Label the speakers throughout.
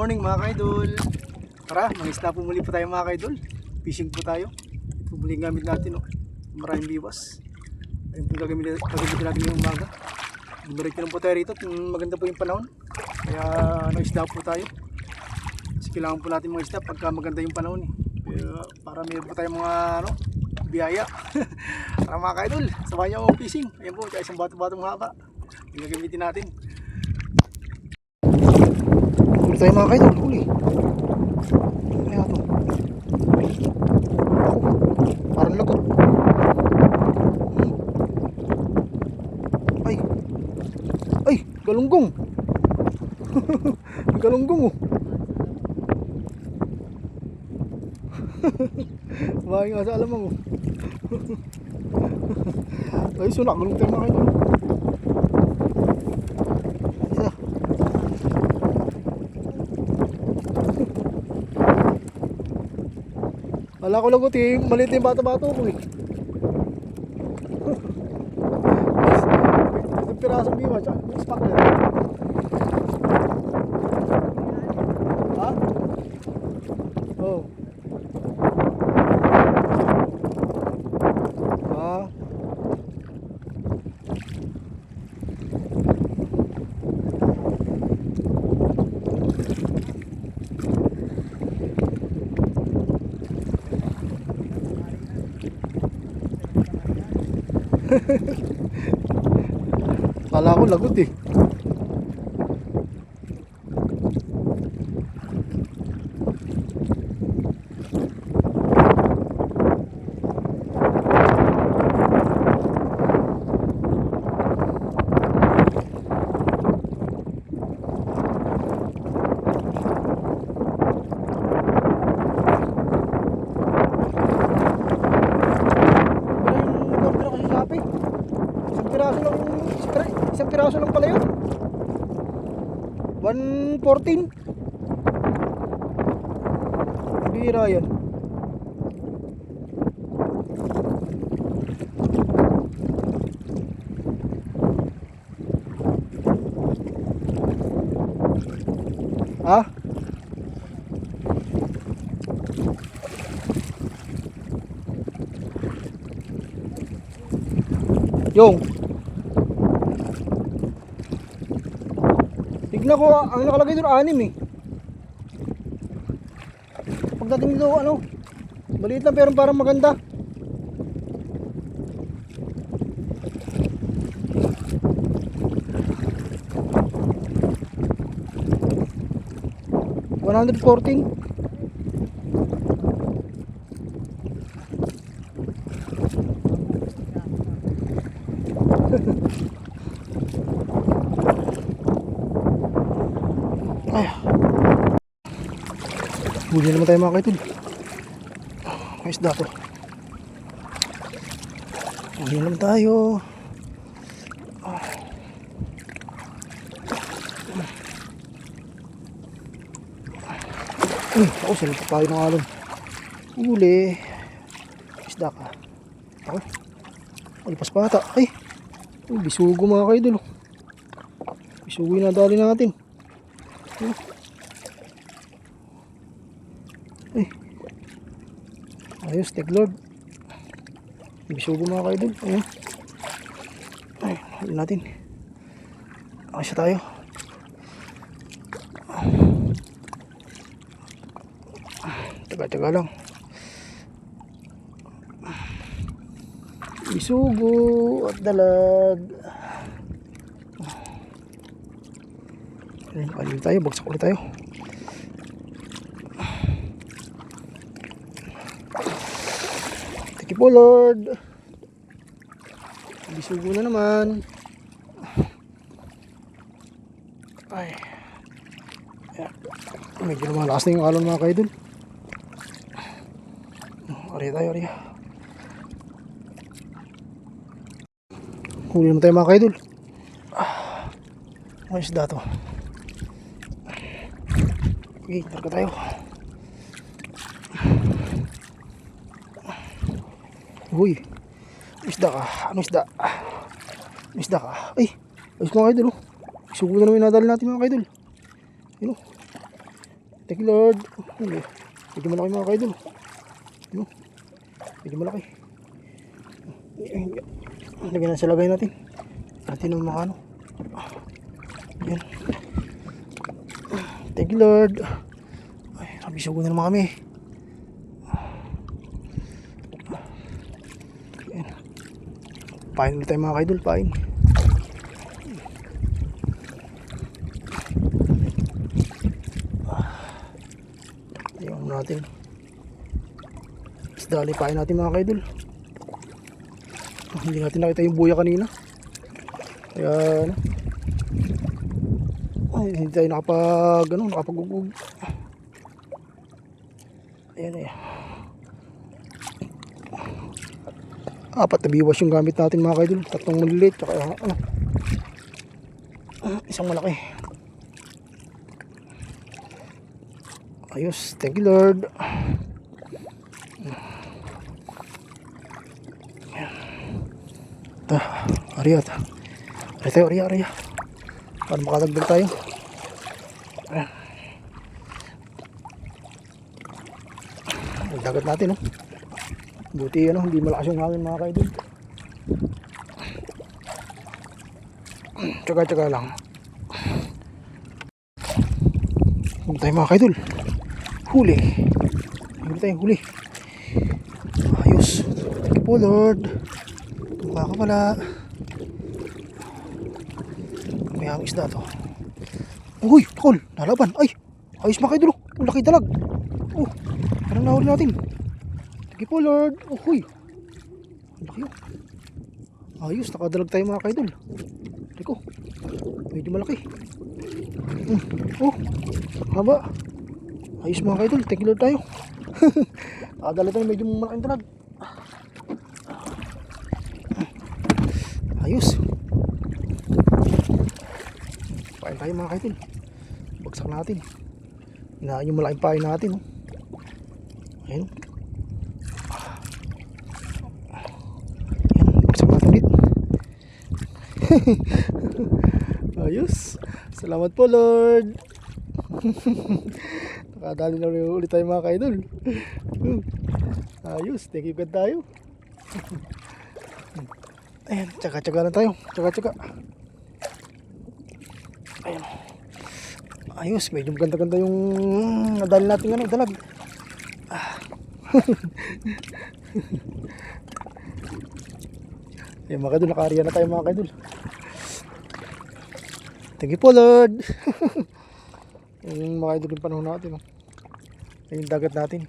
Speaker 1: morning mga kaidol. Tara, mangisda po muli po tayo mga kaidol. Fishing po tayo. Ito muli ang gamit natin, oh. Maraming biwas. Ayun po gagamitin natin ngayong umaga. Dumiretso lang po tayo rito. Maganda po yung panahon. Kaya nagisda po tayo. Kasi kailangan po natin mga isda pagka maganda yung panahon, eh. Para mayroon po tayo mga biyaya. Tara mga kaidol, samahan niyo ako fishing. Ayan po, isang bato-batong haba. Yung gagamitin natin. Huli tayo mga kaidol, huli. Kaya ito. Parang lagot. Ay, galunggong. Galunggong, oh. Bahay nga sa alamang, oh. Ay, sunak, gulong tayo mga kaidol. Isa. Wala ko lagot, eh. Maliit yung bata-bato ko, eh. Isang pirasong biwa, spak na. Ha? Oh. Ah. Kala ko lagot, eh. Isang piraso lang pala yun. 114. Bira yan. Ha? Yung tignan ko, ang nakalagay doon 6 eh. Pagdating dito, ano, maliit lang pero parang maganda. $114. Ay. Huli naman tayo mga kaitol. May isda to. Huli naman tayo. Ako salita tayo ng alon. Huli. Isda ka. Ako. Alipas pata. Ay. Bisugo mga kaidol. Bisugo yung nadali natin. Ay. Ayos, teglord. Bisugo mga kaidol. Ayun. Ay, huli natin. Ayos tayo. Taga-taga lang. Bisugo at dalag. Ayun tayo, bagsak ulit tayo. Thank you po Lord. Bisugo na naman. Ay. Medyo lumalakas na yung alon mga kaidol. Ari tayo, ari. Huli naman tayo mga kaidol. May isda to. Okay, targa tayo. Uy, isda ka. Anong isda? Isda ka. Ay, ayos mga kaidol, oh. Sugo na naman yung nadali natin mga kaidol. Yun, oh. Thank you Lord. Ay, medyo malaki mga kaidol. Ano? Medyo malaki. Lagyan na sa lagay natin. Natin naman makano. Yan. Thank you Lord. Ay, nabisugo na naman kami. Yan. Pain ulit tayo mga kaidol. Pain. Ayan natin. Isda lipain natin mga kaidol. Hindi natin nakita yung buya kanina. Kaya ano, ay, hindi tayo nakapag-ugug. Ayan eh. 4 na biwas yung gamit natin mga kaidol. 3 maliliit tsaka isang malaki. Ayos, thank you Lord. Ariya tayo, ariya. Para makadagdag tayo. Ang dagat natin, no? Buti, hindi malakas yung hangin mga kaidol. Tsaga lang. Huwag tayo mga kaidol. Huli tayong huli. Ayos. Thank you po Lord. Tumba ka pala. May ang isda to. Uy, takol, nalaban. Ay, ayos mga kaidol. Ang laki dalag. Oh, parang nahuli natin. Thank you po Lord. Uy, ang laki yun. Ayos, nakadalag tayo mga kaidol. Teko, medyo malaki. Oh, haba. Ayos mga kaidol, thank you Lord tayo. Nakadala tayo medyo malaking dalag. Ayos. Pain tayo mga kaidol. Bagsak natin. Inaan yung malaking pain natin. Ayun. Ayan, bagsak natin ulit. Ayos. Salamat po Lord. Nakadali na ulit tayo mga kaidol. Ayos, thank you God tayo. Ayan, tsaga-tsaga na tayo. Tsaga-tsaga. Ayan. Ayos, medyo ganda-ganda yung nadali natin dalag. Ayan mga kaidol, naka-area na tayo mga kaidol. Thank you po Lord. Yung mga kaidol yung panahon natin. Yung dagat natin.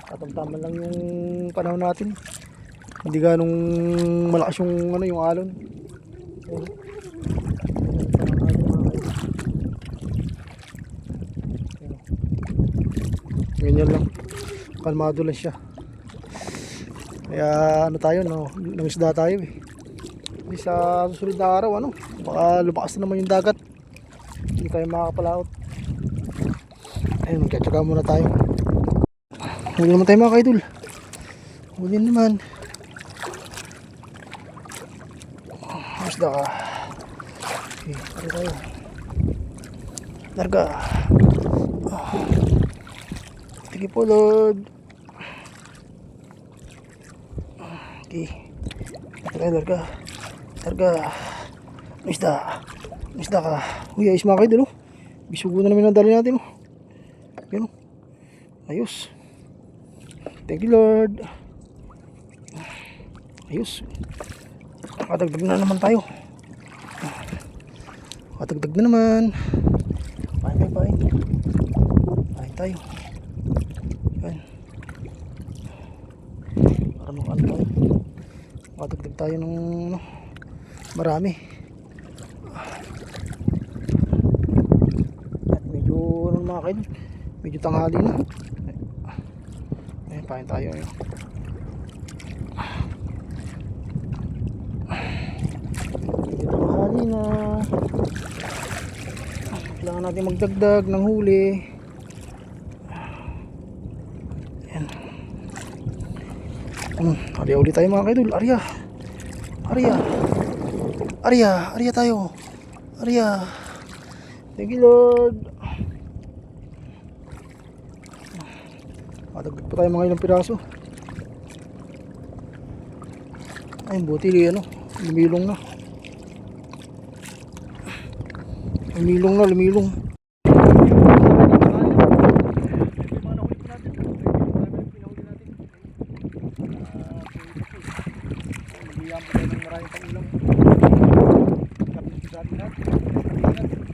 Speaker 1: Tatamtaman lang yung panahon natin. Hindi ganong malakas yung yung alon. Ganyan lang. Kalmado lang siya. Kaya tayo nangisda tayo eh. Hindi sa susunod na araw baka lumakas na naman yung dagat. Hindi tayo makakapalaot. Ayun, magkatsaga muna tayo. Huli naman tayo mga kaidol. Huli naman. Isda ka. Okay, pari tayo. Larga. Thank you po Lord. Okay. Larga. Isda ka. Uy, ayos mga kaidol. Bisugo na namin ang dali natin. Yan. Ayos. Thank you Lord. Ayos. Nakadagdag na naman tayo. Nakadagdag na naman. Pain tayo. Yan. Para makano tayo. Nakadagdag tayo ng marami. Medyo mga kaidol, medyo tanghali na. Ayan, pain tayo. Tanghali na. Kailangan natin magdagdag ng huli. Ayan. Arya ulit tayo mga kaidol. Arya tayo. Arya. Thank you Lord. Matagpit pa tayo mga ilang piraso. Ay, buti ano, lumilong na. Lumilong. Maraming pangulam. Kapit sa atin lahat.